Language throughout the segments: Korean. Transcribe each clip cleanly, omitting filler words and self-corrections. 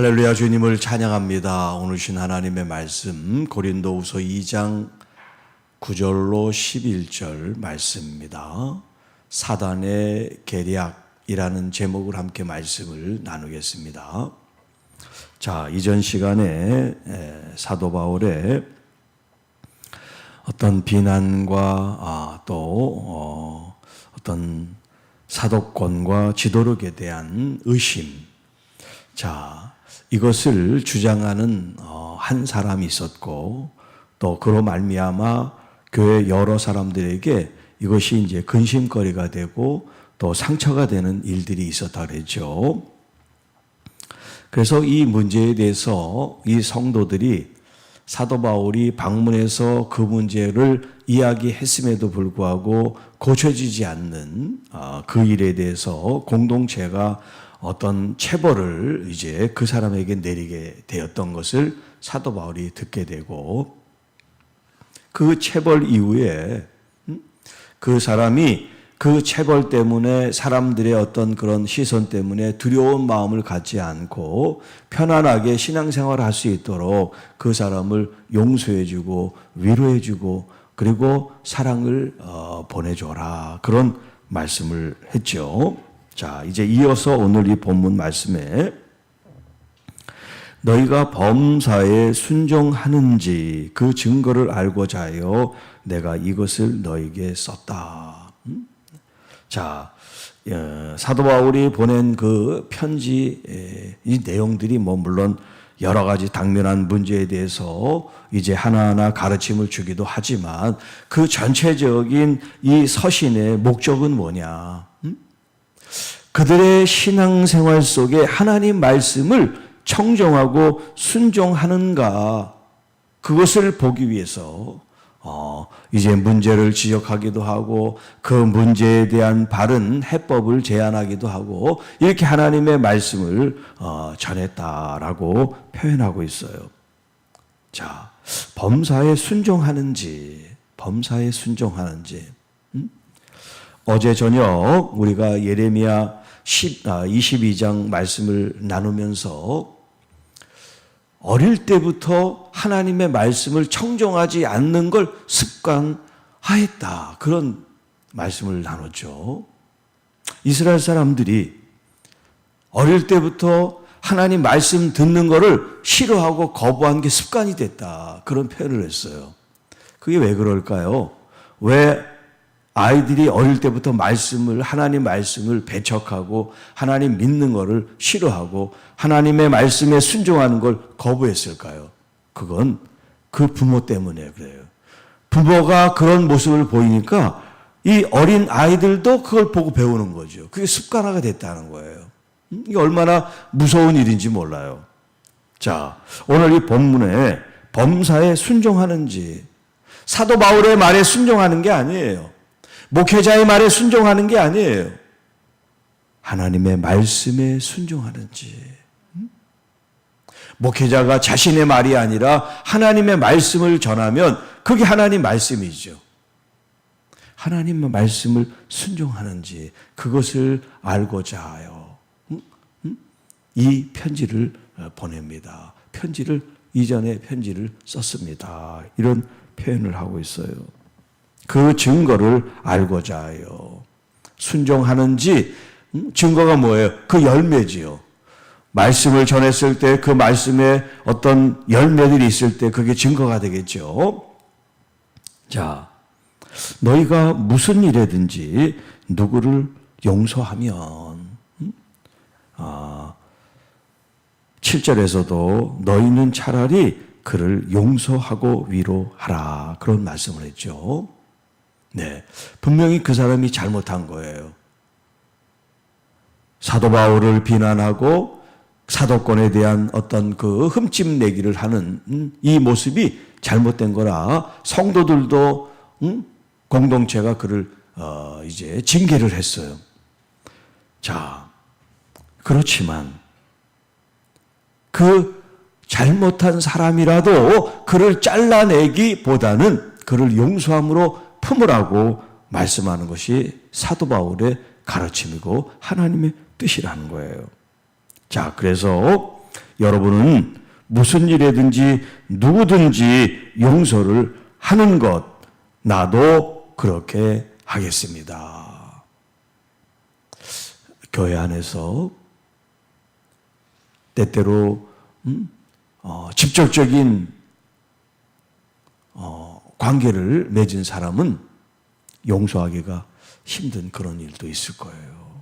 할렐루야, 주님을 찬양합니다. 오늘 주신 하나님의 말씀 고린도후서 2장 9절로 11절 말씀입니다. 사단의 계략이라는 제목을 함께 말씀을 나누겠습니다. 자, 이전 시간에 사도 바울의 어떤 비난과 또 어떤 사도권과 지도력에 대한 의심, 자, 이것을 주장하는 한 사람이 있었고, 또 그로 말미암아 교회 여러 사람들에게 이것이 이제 근심거리가 되고 또 상처가 되는 일들이 있었다 그랬죠. 그래서 이 문제에 대해서 이 성도들이 사도 바울이 방문해서 그 문제를 이야기했음에도 불구하고 고쳐지지 않는 그 일에 대해서 공동체가 어떤 체벌을 이제 그 사람에게 내리게 되었던 것을 사도 바울이 듣게 되고, 그 체벌 이후에 그 사람이 그 체벌 때문에 사람들의 어떤 그런 시선 때문에 두려운 마음을 갖지 않고 편안하게 신앙생활을 할 수 있도록 그 사람을 용서해주고 위로해주고 그리고 사랑을 보내줘라, 그런 말씀을 했죠. 자, 이제 이어서 오늘 이 본문 말씀에 너희가 범사에 순종하는지 그 증거를 알고자 하여 내가 이것을 너희에게 썼다. 자, 사도 바울이 보낸 그 편지, 이 내용들이 물론 여러 가지 당면한 문제에 대해서 이제 하나하나 가르침을 주기도 하지만 그 전체적인 이 서신의 목적은 뭐냐? 그들의 신앙생활 속에 하나님 말씀을 청정하고 순종하는가, 그것을 보기 위해서 이제 문제를 지적하기도 하고 그 문제에 대한 바른 해법을 제안하기도 하고 이렇게 하나님의 말씀을 전했다라고 표현하고 있어요. 자, 범사에 순종하는지, 어제 저녁 우리가 예레미야 22장 말씀을 나누면서 어릴 때부터 하나님의 말씀을 청정하지 않는 걸 습관화했다, 그런 말씀을 나눴죠. 이스라엘 사람들이 어릴 때부터 하나님 말씀 듣는 거를 싫어하고 거부한 게 습관이 됐다, 그런 표현을 했어요. 그게 왜 그럴까요? 왜 아이들이 어릴 때부터 하나님 말씀을 배척하고 하나님 믿는 거를 싫어하고 하나님의 말씀에 순종하는 걸 거부했을까요? 그건 그 부모 때문에 그래요. 부모가 그런 모습을 보이니까 이 어린 아이들도 그걸 보고 배우는 거죠. 그게 습관화가 됐다는 거예요. 이게 얼마나 무서운 일인지 몰라요. 자, 오늘 이 본문에 범사에 순종하는지, 사도 바울의 말에 순종하는 게 아니에요. 목회자의 말에 순종하는 게 아니에요. 하나님의 말씀에 순종하는지. 목회자가 자신의 말이 아니라 하나님의 말씀을 전하면 그게 하나님 말씀이죠. 하나님의 말씀을 순종하는지, 그것을 알고자 하여 이 편지를 보냅니다. 이전에 편지를 썼습니다. 이런 표현을 하고 있어요. 그 증거를 알고자 하여. 순종하는지, 증거가 뭐예요? 그 열매지요. 말씀을 전했을 때 그 말씀에 어떤 열매들이 있을 때 그게 증거가 되겠죠. 자, 너희가 무슨 일에든지 누구를 용서하면, 7절에서도 너희는 차라리 그를 용서하고 위로하라, 그런 말씀을 했죠. 네, 분명히 그 사람이 잘못한 거예요. 사도 바울을 비난하고 사도권에 대한 어떤 그 흠집 내기를 하는 이 모습이 잘못된 거라 성도들도 공동체가 그를 이제 징계를 했어요. 자, 그렇지만 그 잘못한 사람이라도 그를 잘라내기보다는 그를 용서함으로 품으라고 말씀하는 것이 사도 바울의 가르침이고 하나님의 뜻이라는 거예요. 자, 그래서 여러분은 무슨 일이든지 누구든지 용서를 하는 것, 나도 그렇게 하겠습니다. 교회 안에서 때때로 직접적인 관계를 맺은 사람은 용서하기가 힘든 그런 일도 있을 거예요.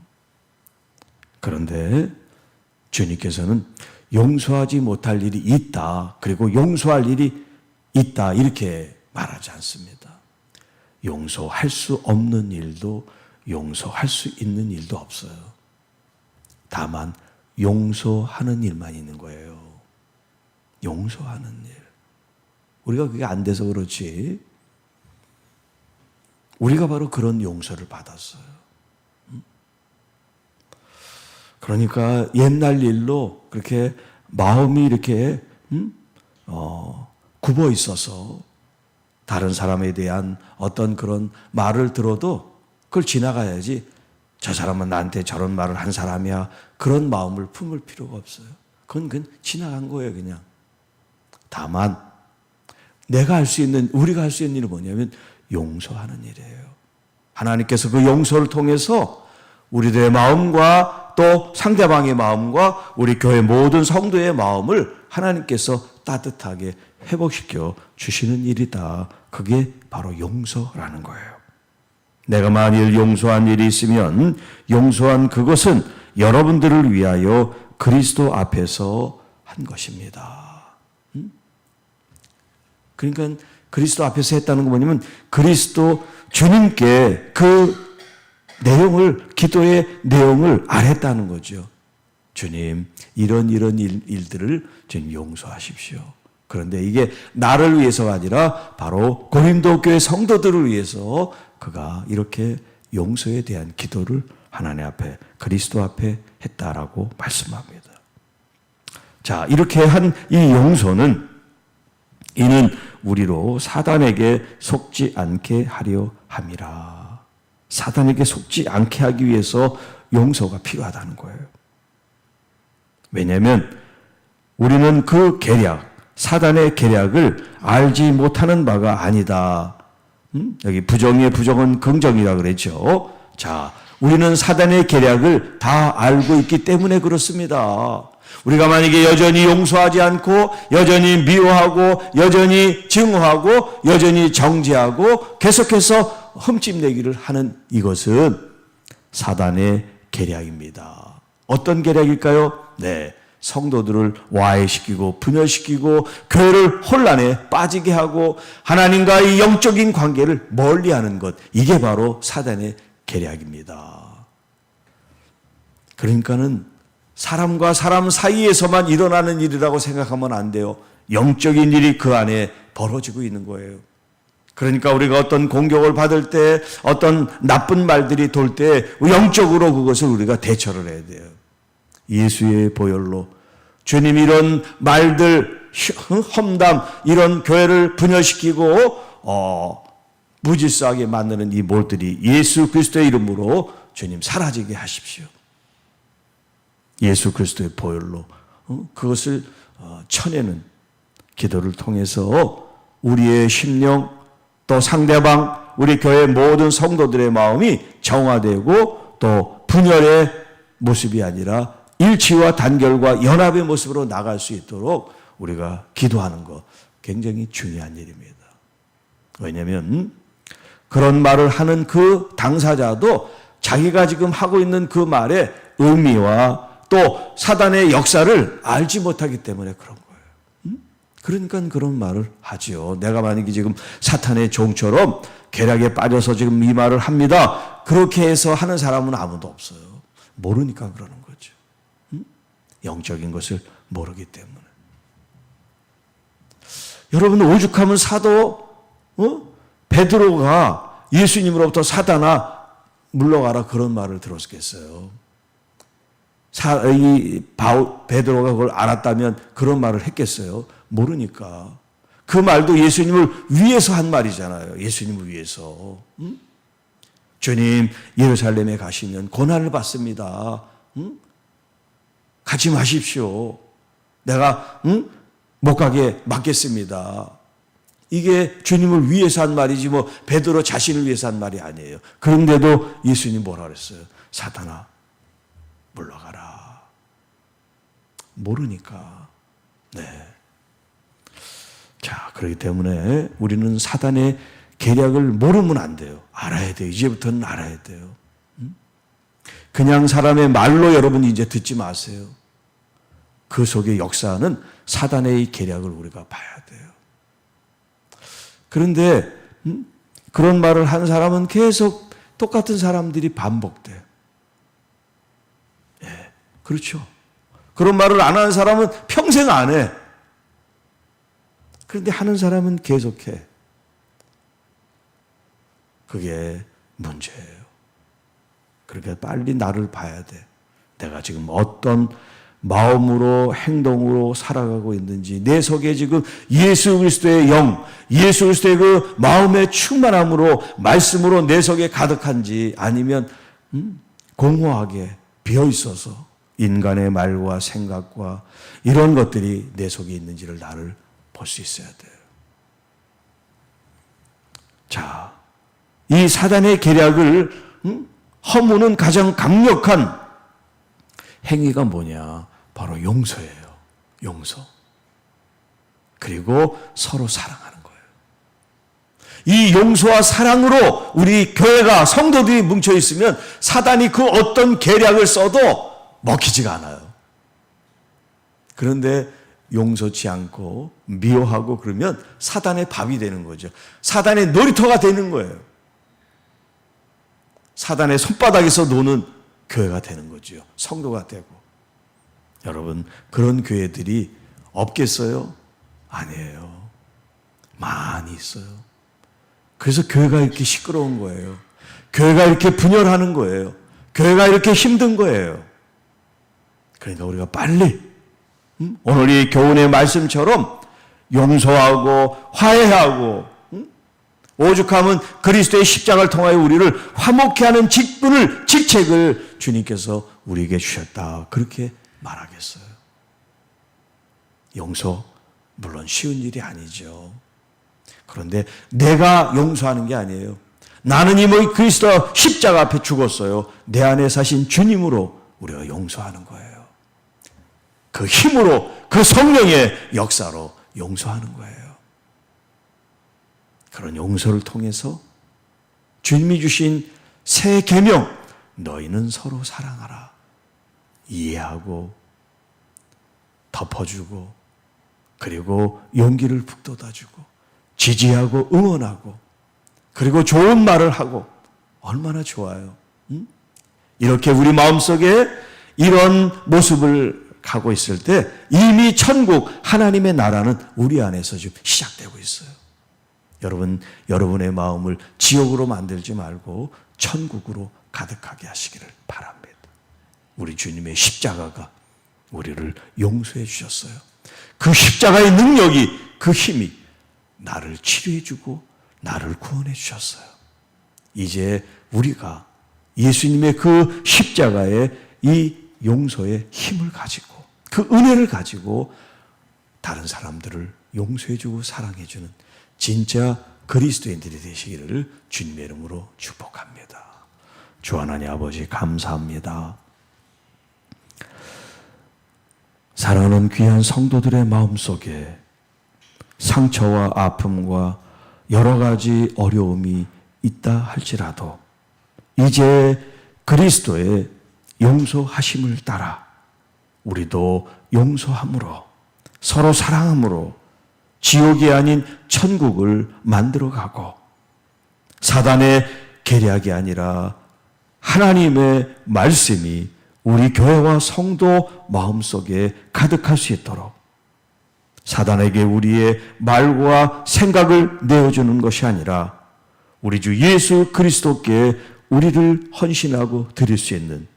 그런데 주님께서는 용서하지 못할 일이 있다, 그리고 용서할 일이 있다, 이렇게 말하지 않습니다. 용서할 수 없는 일도 용서할 수 있는 일도 없어요. 다만 용서하는 일만 있는 거예요. 용서하는 일. 우리가 그게 안 돼서 그렇지, 우리가 바로 그런 용서를 받았어요. 그러니까 옛날 일로 그렇게 마음이 이렇게 굽어 있어서 다른 사람에 대한 어떤 그런 말을 들어도 그걸 지나가야지, 저 사람은 나한테 저런 말을 한 사람이야, 그런 마음을 품을 필요가 없어요. 그건 지나간 거예요, 그냥. 다만 내가 할 수 있는, 우리가 할 수 있는 일은 뭐냐면 용서하는 일이에요. 하나님께서 그 용서를 통해서 우리들의 마음과 또 상대방의 마음과 우리 교회 모든 성도의 마음을 하나님께서 따뜻하게 회복시켜 주시는 일이다. 그게 바로 용서라는 거예요. 내가 만일 용서한 일이 있으면 용서한 그것은 여러분들을 위하여 그리스도 앞에서 한 것입니다. 그러니까 그리스도 앞에서 했다는 건 뭐냐면 주님께 그 내용을, 기도의 내용을 아랬다는 거죠. 주님, 이런 일들을 주님 용서하십시오. 그런데 이게 나를 위해서가 아니라 바로 고린도 교회 성도들을 위해서 그가 이렇게 용서에 대한 기도를 하나님 앞에, 그리스도 앞에 했다라고 말씀합니다. 자, 이렇게 한 이 용서는 이는 우리로 사단에게 속지 않게 하려 함이라. 사단에게 속지 않게 하기 위해서 용서가 필요하다는 거예요. 왜냐하면 우리는 그 계략, 사단의 계략을 알지 못하는 바가 아니다. 여기 부정의 부정은 긍정이라 그랬죠. 자, 우리는 사단의 계략을 다 알고 있기 때문에 그렇습니다. 우리가 만약에 여전히 용서하지 않고, 여전히 미워하고, 여전히 증오하고, 여전히 정죄하고, 계속해서 흠집내기를 하는 이것은 사단의 계략입니다. 어떤 계략일까요? 네, 성도들을 와해시키고 분열시키고 교회를 혼란에 빠지게 하고 하나님과의 영적인 관계를 멀리하는 것, 이게 바로 사단의 계략입니다. 그러니까는 사람과 사람 사이에서만 일어나는 일이라고 생각하면 안 돼요. 영적인 일이 그 안에 벌어지고 있는 거예요. 그러니까 우리가 어떤 공격을 받을 때, 어떤 나쁜 말들이 돌 때 영적으로 그것을 우리가 대처를 해야 돼요. 예수의 보혈로 주님 이런 말들, 험담, 이런 교회를 분열시키고 무질서하게 만드는 이 몰들이 예수 그리스도의 이름으로 주님 사라지게 하십시오. 예수 그리스도의 보혈로 그것을 쳐내는 기도를 통해서 우리의 심령, 또 상대방, 우리 교회 모든 성도들의 마음이 정화되고 또 분열의 모습이 아니라 일치와 단결과 연합의 모습으로 나갈 수 있도록 우리가 기도하는 것, 굉장히 중요한 일입니다. 왜냐하면 그런 말을 하는 그 당사자도 자기가 지금 하고 있는 그 말의 의미와 또 사단의 역사를 알지 못하기 때문에 그런 거예요. 그러니까 그런 말을 하지요. 내가 만약에 지금 사탄의 종처럼 계략에 빠져서 지금 이 말을 합니다. 그렇게 해서 하는 사람은 아무도 없어요. 모르니까 그러는 거죠. 영적인 것을 모르기 때문에. 여러분, 오죽하면 사도 베드로가 예수님으로부터 사단아 물러가라 그런 말을 들었겠어요. 베드로가 그걸 알았다면 그런 말을 했겠어요? 모르니까. 그 말도 예수님을 위해서 한 말이잖아요. 예수님을 위해서. 주님 예루살렘에 가시면 고난을 받습니다. 가지 마십시오. 내가 못 가게 막겠습니다. 이게 주님을 위해서 한 말이지 뭐 베드로 자신을 위해서 한 말이 아니에요. 그런데도 예수님 뭐라 그랬어요? 사탄아 물러가라. 모르니까. 네. 자, 그렇기 때문에 우리는 사단의 계략을 모르면 안 돼요. 알아야 돼요. 이제부터는 알아야 돼요. 그냥 사람의 말로 여러분 이제 듣지 마세요. 그 속에 역사하는 사단의 계략을 우리가 봐야 돼요. 그런데 그런 말을 한 사람은 계속 똑같은 사람들이 반복돼요. 예, 그렇죠. 그런 말을 안 하는 사람은 평생 안 해. 그런데 하는 사람은 계속해. 그게 문제예요. 그러니까 빨리 나를 봐야 돼. 내가 지금 어떤 마음으로 행동으로 살아가고 있는지, 내 속에 지금 예수 그리스도의 영, 예수 그리스도의 그 마음의 충만함으로 말씀으로 내 속에 가득한지, 아니면 공허하게 비어 있어서 인간의 말과 생각과 이런 것들이 내 속에 있는지를 나를 볼 수 있어야 돼요. 자, 이 사단의 계략을 허무는 가장 강력한 행위가 뭐냐? 바로 용서예요. 용서. 그리고 서로 사랑하는 거예요. 이 용서와 사랑으로 우리 교회가 성도들이 뭉쳐 있으면 사단이 그 어떤 계략을 써도 먹히지가 않아요. 그런데 용서치 않고 미워하고 그러면 사단의 밥이 되는 거죠. 사단의 놀이터가 되는 거예요. 사단의 손바닥에서 노는 교회가 되는 거죠. 성도가 되고. 여러분, 그런 교회들이 없겠어요? 아니에요. 많이 있어요. 그래서 교회가 이렇게 시끄러운 거예요. 교회가 이렇게 분열하는 거예요. 교회가 이렇게 힘든 거예요. 그러니까 우리가 빨리 오늘 이 교훈의 말씀처럼 용서하고 화해하고 오죽하면 그리스도의 십자가를 통하여 우리를 화목케 하는 직책을 주님께서 우리에게 주셨다. 그렇게 말하겠어요. 용서 물론 쉬운 일이 아니죠. 그런데 내가 용서하는 게 아니에요. 나는 이미 그리스도 십자가 앞에 죽었어요. 내 안에 사신 주님으로 우리가 용서하는 거예요. 그 힘으로, 그 성령의 역사로 용서하는 거예요. 그런 용서를 통해서 주님이 주신 새 계명, 너희는 서로 사랑하라. 이해하고 덮어주고 그리고 용기를 북돋아주고 지지하고 응원하고 그리고 좋은 말을 하고 얼마나 좋아요. 이렇게 우리 마음속에 이런 모습을 가고 있을 때 이미 천국 하나님의 나라는 우리 안에서 지금 시작되고 있어요. 여러분, 여러분의 마음을 지옥으로 만들지 말고 천국으로 가득하게 하시기를 바랍니다. 우리 주님의 십자가가 우리를 용서해 주셨어요. 그 십자가의 능력이, 그 힘이 나를 치료해 주고 나를 구원해 주셨어요. 이제 우리가 예수님의 그 십자가의 이 용서의 힘을 가지고 그 은혜를 가지고 다른 사람들을 용서해 주고 사랑해 주는 진짜 그리스도인들이 되시기를 주님의 이름으로 축복합니다. 주 하나님 아버지 감사합니다. 사랑하는 귀한 성도들의 마음속에 상처와 아픔과 여러 가지 어려움이 있다 할지라도 이제 그리스도의 용서하심을 따라 우리도 용서함으로 서로 사랑함으로 지옥이 아닌 천국을 만들어가고 사단의 계략이 아니라 하나님의 말씀이 우리 교회와 성도 마음속에 가득할 수 있도록 사단에게 우리의 말과 생각을 내어주는 것이 아니라 우리 주 예수 그리스도께 우리를 헌신하고 드릴 수 있는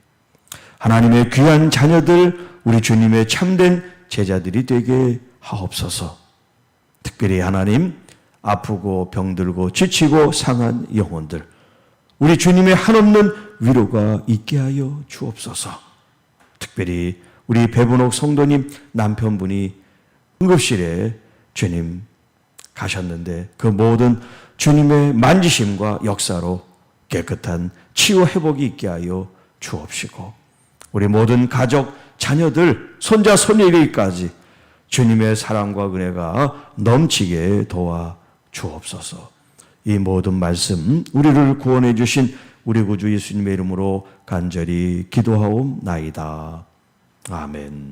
하나님의 귀한 자녀들, 우리 주님의 참된 제자들이 되게 하옵소서. 특별히 하나님, 아프고 병들고 지치고 상한 영혼들, 우리 주님의 한없는 위로가 있게 하여 주옵소서. 특별히 우리 배분옥 성도님 남편분이 응급실에 주님 가셨는데 그 모든 주님의 만지심과 역사로 깨끗한 치유 회복이 있게 하여 주옵시고 우리 모든 가족, 자녀들, 손자, 손녀에게까지 주님의 사랑과 은혜가 넘치게 도와 주옵소서. 이 모든 말씀 우리를 구원해 주신 우리 구주 예수님의 이름으로 간절히 기도하옵나이다. 아멘.